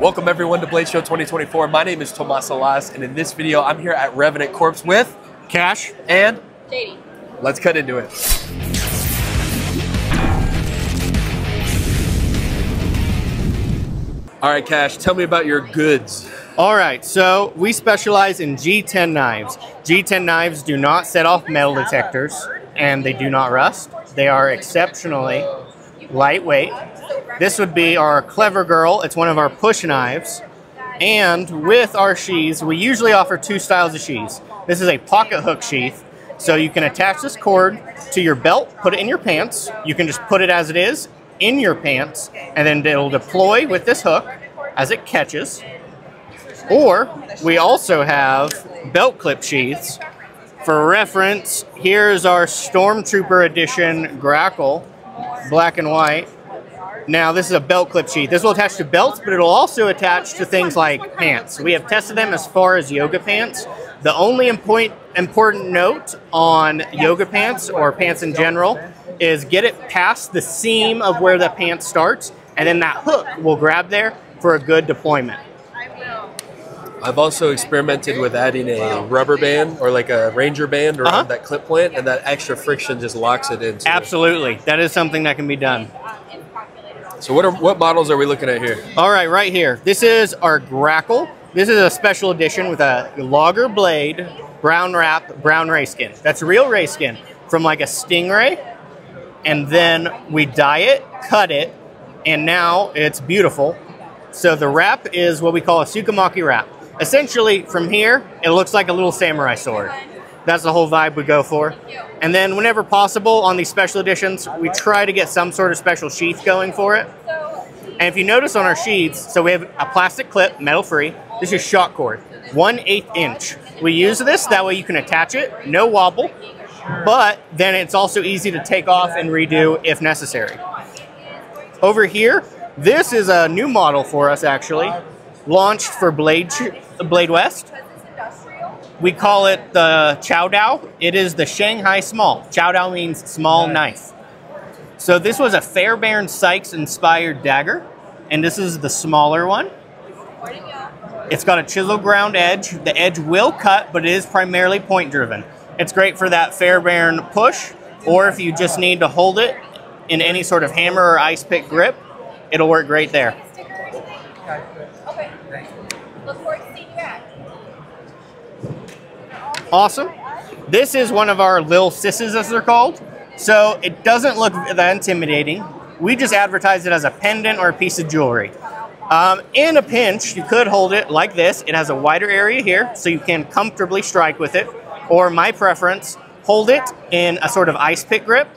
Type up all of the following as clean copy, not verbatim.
Welcome everyone to Blade Show 2024. My name is Tomas Salas, and in this video, I'm here at Revenant Corps with Cash and Jade. Let's cut into it. All right, Cash, tell me about your goods. All right, so we specialize in G-10 knives. G-10 knives do not set off metal detectors, and they do not rust. They are exceptionally lightweight. This would be our Clever Girl. It's one of our push knives. And with our sheaths, we usually offer two styles of sheaths. This is a pocket hook sheath, so you can attach this cord to your belt, put it in your pants. You can just put it as it is in your pants, and then it'll deploy with this hook as it catches. Or we also have belt clip sheaths. For reference, here's our Stormtrooper Edition Grackle, black and white. Now this is a belt clip sheath. This will attach to belts, but it'll also attach to things like pants. We have tested them as far as yoga pants. The only important note on yoga pants or pants in general is get it past the seam of where the pants starts, and then that hook will grab there for a good deployment. I've also experimented with adding a rubber band or like a Ranger band around that clip point, and that extra friction just locks it in. Absolutely. That is something that can be done. So what models are we looking at here? All right, right here. This is our Grackle. This is a special edition with a logger blade, brown wrap, brown ray skin. That's real ray skin from like a stingray. And then we dye it, cut it, and now it's beautiful. So the wrap is what we call a Tsukamaki wrap. Essentially, from here, it looks like a little samurai sword. That's the whole vibe we go for. And then whenever possible on these special editions, we try to get some sort of special sheath going for it. And if you notice on our sheaths, so we have a plastic clip, metal-free. This is shock cord, 1/8 inch. We use this, that way you can attach it, no wobble, but then it's also easy to take off and redo if necessary. Over here, this is a new model for us actually, launched for Blade West. We call it the Chow Dao. It is the Shanghai Small. Chow Dao means small knife. So this was a Fairbairn Sykes inspired dagger, and this is the smaller one. It's got a chisel ground edge. The edge will cut, but it is primarily point driven. It's great for that Fairbairn push, or if you just need to hold it in any sort of hammer or ice pick grip, it'll work great there. Okay. Look forward to seeing you back. Awesome. This is one of our Lil Sisses, as they're called. So it doesn't look that intimidating. We just advertise it as a pendant or a piece of jewelry. In a pinch, you could hold it like this. It has a wider area here, so you can comfortably strike with it. Or my preference, hold it in a sort of ice pick grip,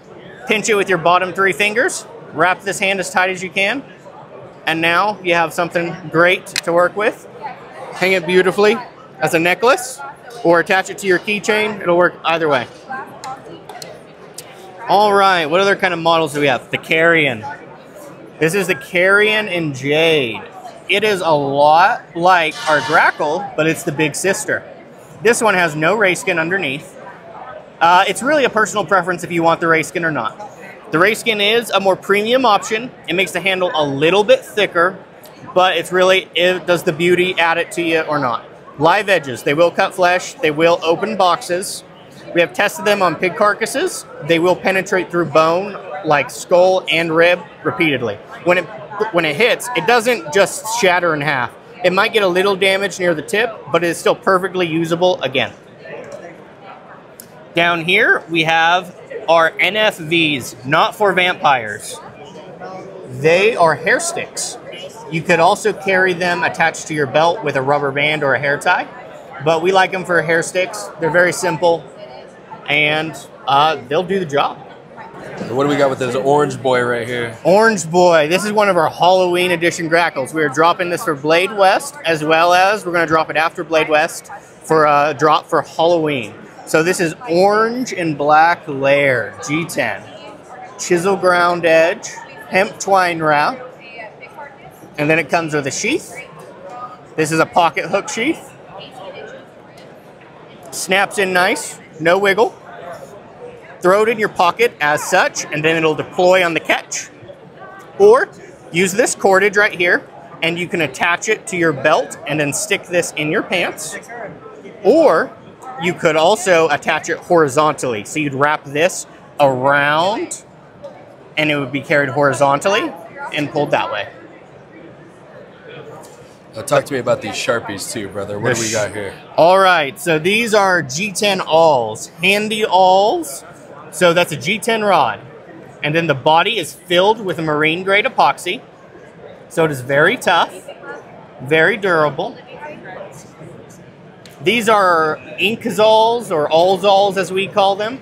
pinch it with your bottom 3 fingers, wrap this hand as tight as you can, and now you have something great to work with. Hang it beautifully as a necklace, or attach it to your keychain. It'll work either way. All right, what other kind of models do we have? The Carion. This is the Carion Jade. It is a lot like our Grackle, but it's the big sister. This one has no ray skin underneath. It's really a personal preference if you want the ray skin or not. The ray skin is a more premium option. It makes the handle a little bit thicker, but it's really, does the beauty add it to you or not? Live edges, they will cut flesh, they will open boxes. We have tested them on pig carcasses. They will penetrate through bone, like skull and rib, repeatedly. When it hits, it doesn't just shatter in half. It might get a little damage near the tip, but it is still perfectly usable again. Down here, we have our NFVs, not for vampires. They are hair sticks. You could also carry them attached to your belt with a rubber band or a hair tie, but we like them for hair sticks. They're very simple, and they'll do the job. What do we got with this orange boy right here? Orange boy. This is one of our Halloween edition Grackles. We are dropping this for Blade West, as well as we're going to drop it after Blade West for a drop for Halloween. So this is orange and black layer, G10. Chisel ground edge, hemp twine wrap. And then it comes with a sheath. This is a pocket hook sheath. Snaps in nice, no wiggle. Throw it in your pocket as such, and then it'll deploy on the catch. Or use this cordage right here and you can attach it to your belt and then stick this in your pants. Or you could also attach it horizontally. So you'd wrap this around and it would be carried horizontally and pulled that way. Now talk to me about these Sharpies too, brother. What do we got here? All right, so these are G10 awls, handy awls. So that's a G10 rod. And then the body is filled with a marine grade epoxy. So it is very tough, very durable. These are Inkazals or Allzals as we call them.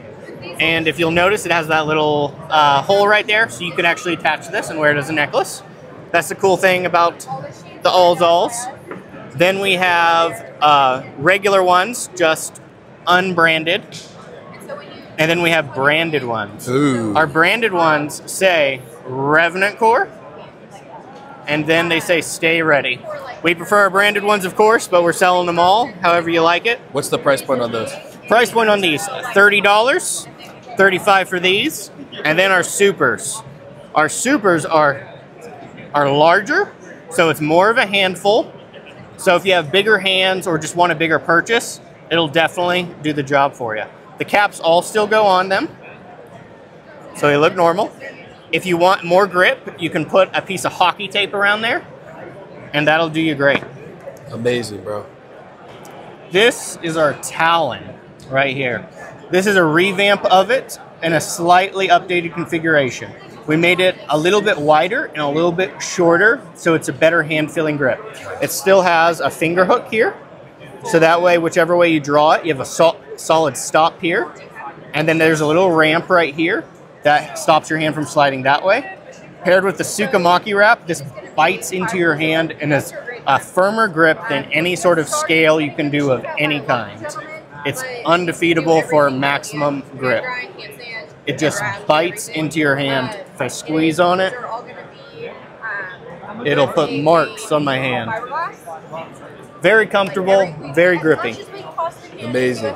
And if you'll notice, it has that little hole right there, so you can actually attach this and wear it as a necklace. That's the cool thing about the Allzals. Then we have regular ones, just unbranded. And then we have branded ones. Ooh. Our branded ones say Revenant Corps, and then they say stay ready. We prefer our branded ones, of course, but we're selling them all, however you like it. What's the price point on those? Price point on these, $30, $35 for these. And then our supers. Our supers are larger, so it's more of a handful. So if you have bigger hands or just want a bigger purchase, it'll definitely do the job for you. The caps all still go on them, so they look normal. If you want more grip, you can put a piece of hockey tape around there, and that'll do you great. Amazing, bro. This is our Talon right here. This is a revamp of it and a slightly updated configuration. We made it a little bit wider and a little bit shorter, so it's a better hand-feeling grip. It still has a finger hook here, so that way, whichever way you draw it, you have a solid stop here. And then there's a little ramp right here that stops your hand from sliding that way. Paired with the Tsukamaki wrap, this bites into your hand and is a firmer grip than any sort of scale you can do of any kind. It's undefeatable for maximum grip. It just bites into your hand. If I squeeze on it, it'll put marks on my hand. Very comfortable, very grippy. Amazing.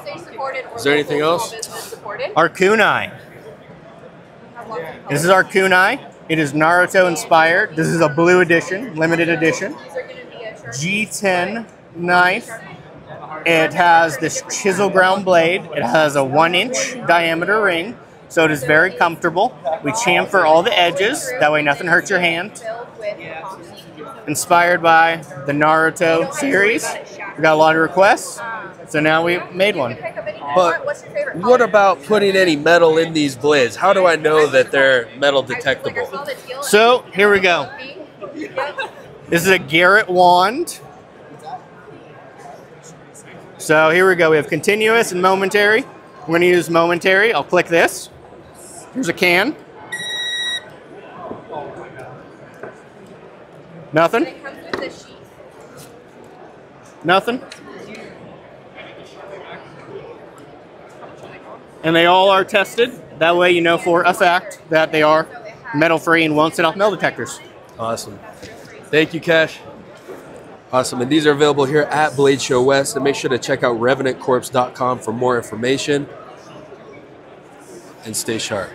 Is there anything else? Our kunai. This is our kunai. It is Naruto inspired. This is a blue edition, limited edition. G10 knife. It has this chisel ground blade. It has a 1-inch diameter ring, so it is very comfortable. We chamfer all the edges, that way nothing hurts your hand. Inspired by the Naruto series. We got a lot of requests, so now we made one. But what about putting any metal in these blades? How do I know that they're metal detectable? So here we go. This is a Garrett wand. So here we go. We have continuous and momentary. We're going to use momentary. I'll click this. Here's a can. Nothing? Nothing? And they all are tested. That way you know for a fact that they are metal-free and won't set off metal detectors. Awesome. Thank you, Cash. Awesome. And these are available here at Blade Show West. And make sure to check out revenantcorps.com for more information. And stay sharp.